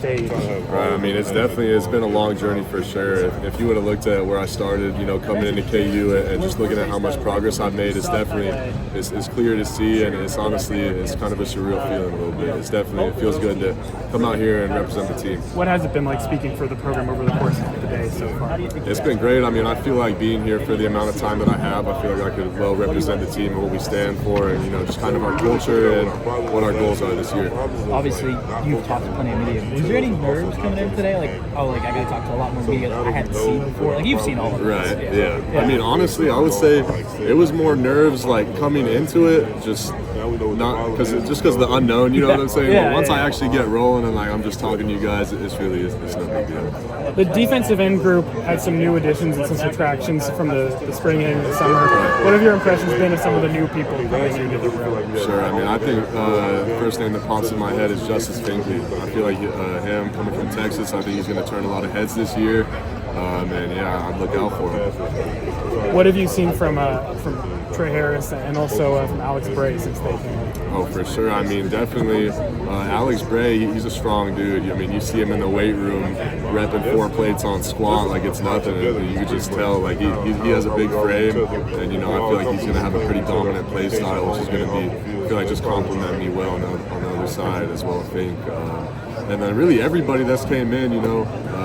stage? Right, I mean, it's been a long journey for sure. If you would have looked at where I started, coming into KU and just looking at how much progress I've made, it's definitely it's clear to see, and it's honestly kind of a surreal feeling a little bit. It feels good to come out here and represent the team. What has it been like speaking for the program over the course of the day so far? It's been great. I mean, I feel like being here for the amount of time that I have, I feel like I could well represent the team and what we stand for, and just kind of our culture and what our goals are this year. Obviously, you've talked to plenty of media. Was there any nerves coming in today? I got to talk to a lot more media that I hadn't seen before. You've seen all of it. Right, yeah. I mean, honestly, I would say it was more nerves coming into it, just because the unknown, you know what I'm saying? Yeah, but once I actually get rolling and I'm just talking to you guys, it's no big deal. The defensive end group had some new additions and some subtractions from the spring and the summer. What have your impressions been of some of the new people coming into the room? Sure. I mean, I think the first name that pops in my head is Justice Finkley. I feel like him coming from Texas, I think he's going to turn a lot of heads this year. And yeah, I'd look out for him. What have you seen from Trey Harris and also from Alex Bray since they came in? Oh, for sure. I mean, definitely Alex Bray, he's a strong dude. I mean, you see him in the weight room repping 4 plates on squat like it's nothing. And you can just tell, he has a big frame. And, I feel like he's going to have a pretty dominant play style, which is going to just complement me well on the other side as well, I think. And then really everybody that's came in,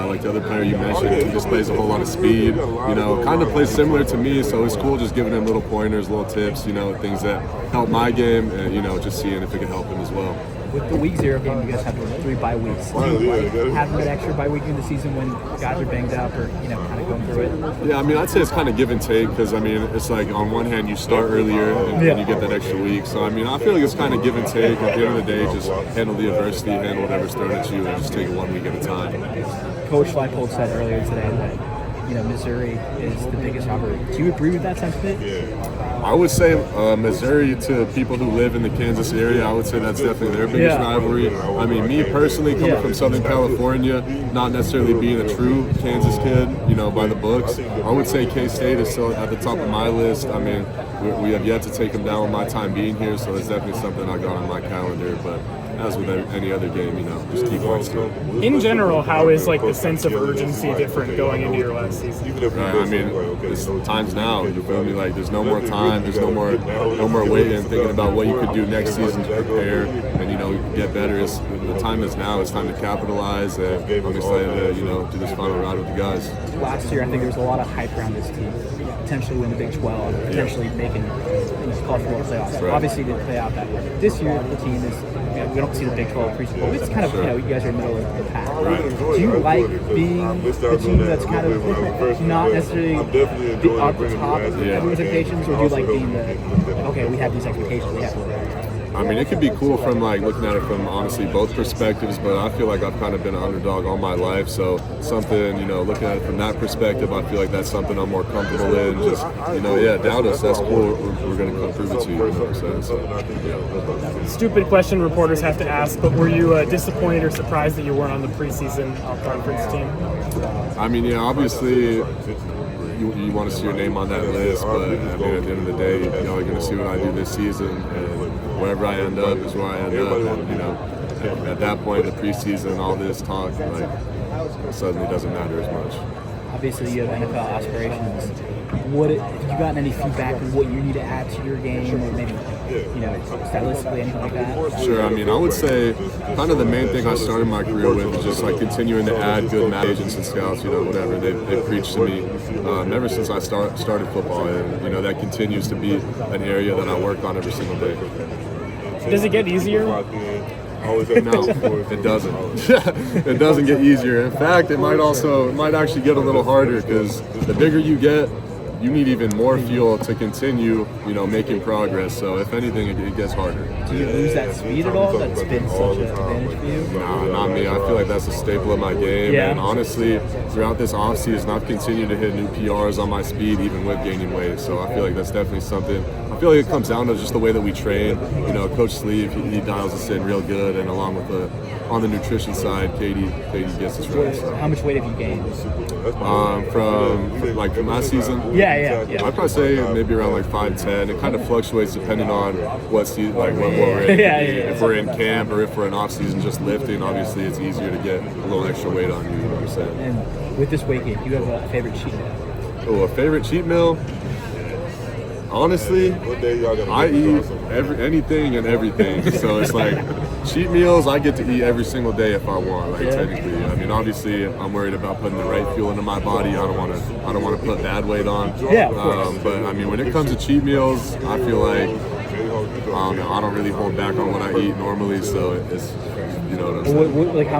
like the other player you mentioned, he just plays a whole lot of speed, kind of plays similar to me, so it's cool just giving him little pointers, little tips, things that help my game, and just seeing if it can help him as well. With the week 0 game, you guys have 3 bye weeks. Having that extra bye week in the season when guys are banged up or kind of going through it. Yeah, I mean, I'd say it's kind of give and take because it's like on one hand you start earlier and you get that extra week. So I mean, I feel like it's kind of give and take. At the end of the day, just handle the adversity, handle whatever's thrown at you, and just take it 1 week at a time. Coach Leipold said earlier today that Missouri is the biggest rivalry. Do you agree with that sentiment? I would say Missouri, to people who live in the Kansas area, I would say that's definitely their biggest rivalry. I mean, me personally, coming from Southern California, not necessarily being a true Kansas kid, by the books, I would say K-State is still at the top of my list. I mean, we have yet to take them down with my time being here, so it's definitely something I got on my calendar. But as with any other game, just keep on still. In general, how is the sense of urgency different going into your last season? Right, I mean, it's times now. You feel me? There's no more time. There's no more waiting and thinking about what you could do next season to prepare and get better. The time is now. It's time to capitalize, and I'm excited to do this final ride with the guys. Last year, I think there was a lot of hype around this team, potentially win the Big 12, potentially making college football playoffs. Right. Obviously, it didn't play out that way. This year, the team is. We don't see the Big 12 preseason, but it's kind of, you guys are in the middle of the pack. Right. Do you like being the team that's kind of not necessarily at the top of everyone's expectations, or do you like being we have these expectations, we have to live? I mean, it could be cool from looking at it from honestly both perspectives, but I feel like I've kind of been an underdog all my life, so something, looking at it from that perspective, I feel like that's something I'm more comfortable in. Just, doubt us, that's cool, we're going to come prove it to you, you know what I'm saying? So, Stupid question reporters have to ask, but were you disappointed or surprised that you weren't on the preseason all-conference team? I mean, obviously, you want to see your name on that list, but I mean, at the end of the day, you're going to see what I do this season, and wherever I end up is where I end up. And, at that point, the preseason, all this talk, suddenly doesn't matter as much. Obviously, you have NFL aspirations. Have you gotten any feedback on what you need to add to your game, or maybe, stylistically, anything like that? Sure. I mean, I would say kind of the main thing I started my career with is just continuing to add good agents and scouts, whatever they preach to me ever since I started football, and that continues to be an area that I work on every single day. Does it get easier? No, it doesn't. It doesn't get easier. In fact, it might actually get a little harder because the bigger you get, you need even more fuel to continue, making progress. So if anything, it gets harder. Do you lose that speed at all? That's been such an advantage for you? Nah, not me. I feel like that's a staple of my game. Yeah. And honestly, throughout this offseason, I've continued to hit new PRs on my speed, even with gaining weight. So I feel like that's definitely something. I feel like it comes down to just the way that we train. Coach Sleeve, he dials us in real good, and along with on the nutrition side, Katie gets us right. So. How much weight have you gained? From last season? Yeah. Yeah. I'd probably say maybe around like 5'10". It kind of fluctuates depending on what season, like what we're in. If we're in camp or if we're in off season just lifting, obviously it's easier to get a little extra weight on you. You know what I'm saying? And with this weight gain, do you have a favorite cheat meal? Oh, a favorite cheat meal? Honestly, I eat anything and everything. So it's like cheat meals I get to eat every single day if I want. Like technically, I mean, obviously I'm worried about putting the right fuel into my body. I don't want to put bad weight on. Yeah, of course. But I mean, when it comes to cheat meals, I feel like I don't know. I don't really hold back on what I eat normally. So it's, you know what I'm saying. Like how